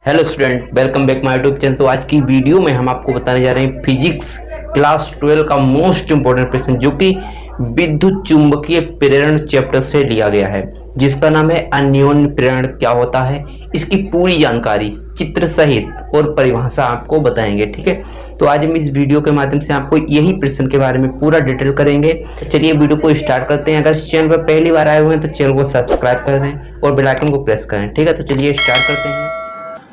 Hello student, welcome back my YouTube channel. तो आज की वीडियो में हम आपको बताने जा रहे हैं फिजिक्स क्लास 12 का मोस्ट इंपॉर्टेंट क्वेश्चन, जो कि विद्युत चुंबकीय प्रेरण चैप्टर से लिया गया है, जिसका नाम है अन्योन्य प्रेरण क्या होता है। इसकी पूरी जानकारी चित्र सहित और परिभाषा आपको बताएंगे, ठीक है। तो आज हम इस वीडियो के माध्यम से आपको यही प्रश्न के बारे में पूरा डिटेल करेंगे। चलिए वीडियो को स्टार्ट करते हैं। अगर इस चैनल पर पहली बार आए हुए हैं तो चैनल को सब्सक्राइब कर दें और बेल आइकन को प्रेस करें, ठीक है। तो चलिए स्टार्ट करते हैं।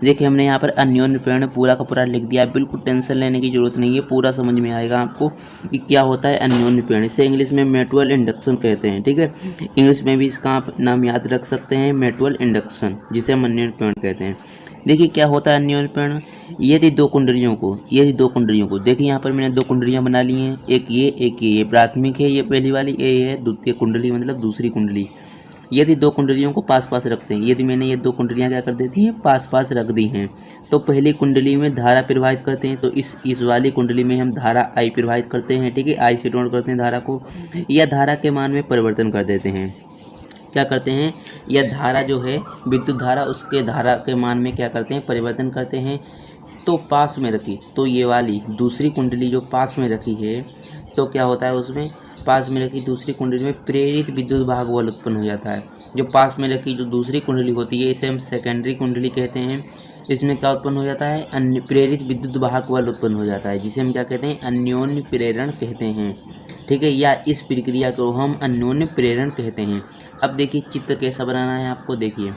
देखिए हमने यहाँ पर अन्योन्य प्रेरण पूरा का पूरा लिख दिया है। बिल्कुल टेंशन लेने की जरूरत नहीं है, पूरा समझ में आएगा आपको कि क्या होता है अन्योन्य प्रेरण। इसे इंग्लिश में म्यूचुअल इंडक्शन कहते हैं, ठीक है। इंग्लिश में भी इसका आप नाम याद रख सकते हैं, म्यूचुअल इंडक्शन, जिसे हम अन्योन्य प्रेरण कहते हैं। देखिए क्या होता है अन्योन्य प्रेरण। ये थी दो कुंडलियों को देखिए यहाँ पर मैंने दो कुंडलियाँ बना ली हैं, एक ये प्राथमिक है, ये पहली वाली, ये है द्वितीय कुंडली, मतलब दूसरी कुंडली। यदि दो कुंडलियों को पास पास रखते हैं, यदि मैंने ये दो कुंडलियां क्या कर देती हैं, पास पास रख दी हैं, तो पहली कुंडली में धारा प्रवाहित करते हैं। तो इस वाली कुंडली में हम धारा आई प्रवाहित करते हैं, ठीक है। आई से डोट करते हैं धारा को, या धारा के मान में परिवर्तन कर देते हैं। क्या करते हैं, यह धारा जो है विद्युत धारा, उसके धारा के मान में क्या करते हैं, परिवर्तन करते हैं। तो पास में रखी, तो ये वाली दूसरी कुंडली जो पास में रखी है, तो क्या होता है उसमें, पास में रखी दूसरी कुंडली में प्रेरित विद्युत भाग बल उत्पन्न हो जाता है। जो पास में रखी जो दूसरी कुंडली होती है, इसे हम सेकेंडरी कुंडली कहते हैं। इसमें क्या उत्पन्न हो जाता है, अन्य प्रेरित विद्युत भाग बल उत्पन्न हो जाता है, जिसे हम क्या कहते हैं, अन्योन्य प्रेरण कहते हैं, ठीक है। या इस प्रक्रिया को हम अन्योन्य प्रेरण कहते हैं। अब देखिए चित्र कैसा बनाना है आपको। देखिए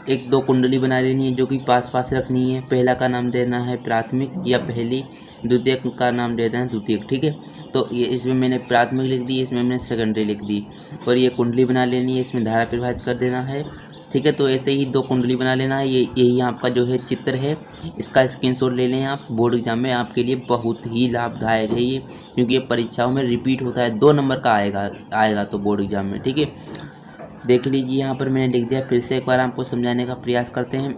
एक दो कुंडली बना लेनी है जो कि पास पास रखनी है। पहला का नाम देना है प्राथमिक या पहली, द्वितीय का नाम देना है द्वितीयक, ठीक है। तो ये इसमें मैंने प्राथमिक लिख दी, इसमें मैंने सेकेंडरी लिख दी, और ये कुंडली बना लेनी है, इसमें धारा प्रवाहित कर देना है, ठीक है। तो ऐसे ही दो कुंडली बना लेना है। यही आपका जो है चित्र है, इसका स्क्रीनशॉट ले लें आप। बोर्ड एग्जाम में आपके लिए बहुत ही लाभदायक है ये, क्योंकि ये परीक्षाओं में रिपीट होता है, 2 नंबर का आएगा तो बोर्ड एग्जाम में, ठीक है। देख लीजिए यहाँ पर मैंने लिख दिया, फिर से एक बार आपको समझाने का प्रयास करते हैं।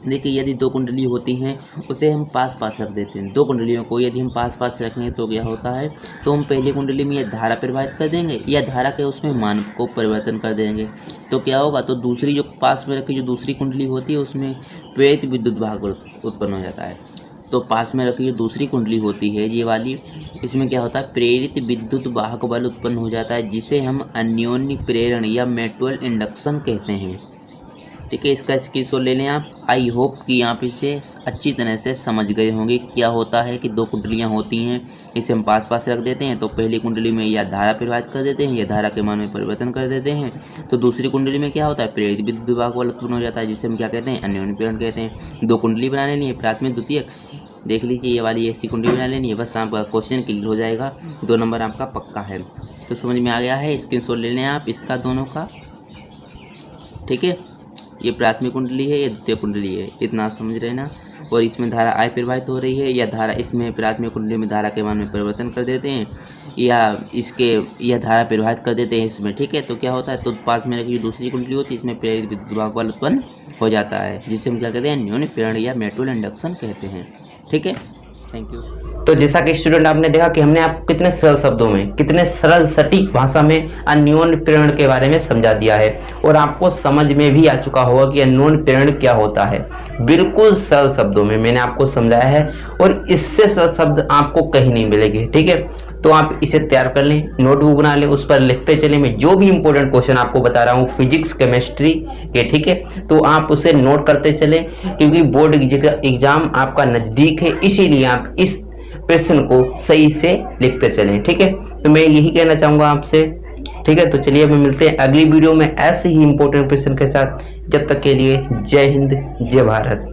देखिए यदि दो कुंडली होती हैं, उसे हम पास पास रख देते हैं। दो कुंडलियों को यदि हम पास पास रखेंगे तो क्या होता है, तो हम पहली कुंडली में यह धारा प्रवाहित कर देंगे, या धारा के उसमें मान को परिवर्तन कर देंगे। तो क्या होगा, तो दूसरी जो पास में रखी जो दूसरी कुंडली होती है, उसमें प्रेरित विद्युत भाग उत्पन्न हो जाता है। तो पास में रखी जो दूसरी कुंडली होती है, ये वाली, इसमें क्या होता है, प्रेरित विद्युत वाहक बल उत्पन्न हो जाता है, जिसे हम अन्योन्य प्रेरण या म्यूचुअल इंडक्शन कहते हैं, ठीक है। इसका स्क्रीनशॉट ले लें आप। आई होप कि आप इसे अच्छी तरह से समझ गए होंगे। क्या होता है कि दो कुंडलियां होती हैं, इसे हम पास पास रख देते हैं, तो पहली कुंडली में या धारा प्रवाहित कर देते हैं, या धारा के मान में परिवर्तन कर देते हैं। तो दूसरी कुंडली में क्या होता है, प्रेरित विद्युत भाग बल उत्पन्न हो जाता है, जिसे हम क्या कहते हैं, अन्योन्य प्रेरण कहते हैं। दो कुंडली बना लेनी है, प्राथमिक द्वितीयक। देख लीजिए ये वाली ऐसी कुंडली बना लेनी है, बस आपका क्वेश्चन क्लियर हो जाएगा, 2 नंबर आपका पक्का है। तो समझ में आ गया है, स्क्रीनशॉट ले लें आप इसका दोनों का, ठीक है। ये प्राथमिक कुंडली है, ये द्वितीय कुंडली है, इतना समझ रहे ना। और इसमें धारा आई प्रवाहित हो रही है, या धारा, इसमें प्राथमिक कुंडली में धारा के मान में परिवर्तन कर देते हैं, या यह धारा प्रवाहित कर देते हैं इसमें, ठीक है। तो क्या होता है, तो पास में रखी जो दूसरी कुंडली होती है, इसमें प्रेरित विद्युत भाग बल उत्पन्न हो जाता है, जिसे हम क्या कहते हैं, अन्योन्य प्रेरण या म्यूचुअल इंडक्शन कहते हैं, ठीक है। Thank you. तो जैसा कि स्टूडेंट आपने देखा कि हमने आपको कितने सरल शब्दों में, कितने सरल सटीक भाषा में अन्योन्य प्रेरण के बारे में समझा दिया है, और आपको समझ में भी आ चुका होगा कि अन्योन्य प्रेरण क्या होता है। बिल्कुल सरल शब्दों में मैंने आपको समझाया है, और इससे सरल शब्द आपको कहीं नहीं मिलेंगे, ठीक है। तो आप इसे तैयार कर लें, नोटबुक बना लें, उस पर लिखते चलें। मैं जो भी इंपॉर्टेंट क्वेश्चन आपको बता रहा हूँ फिजिक्स केमिस्ट्री के, ठीक है, तो आप उसे नोट करते चलें, क्योंकि बोर्ड एग्जाम आपका नज़दीक है, इसीलिए आप इस प्रश्न को सही से लिखते चलें, ठीक है। तो मैं यही कहना चाहूँगा आपसे, ठीक है। तो चलिए अब मिलते हैं अगली वीडियो में ऐसे ही इंपॉर्टेंट प्रश्न के साथ। जब तक के लिए जय हिंद, जय भारत।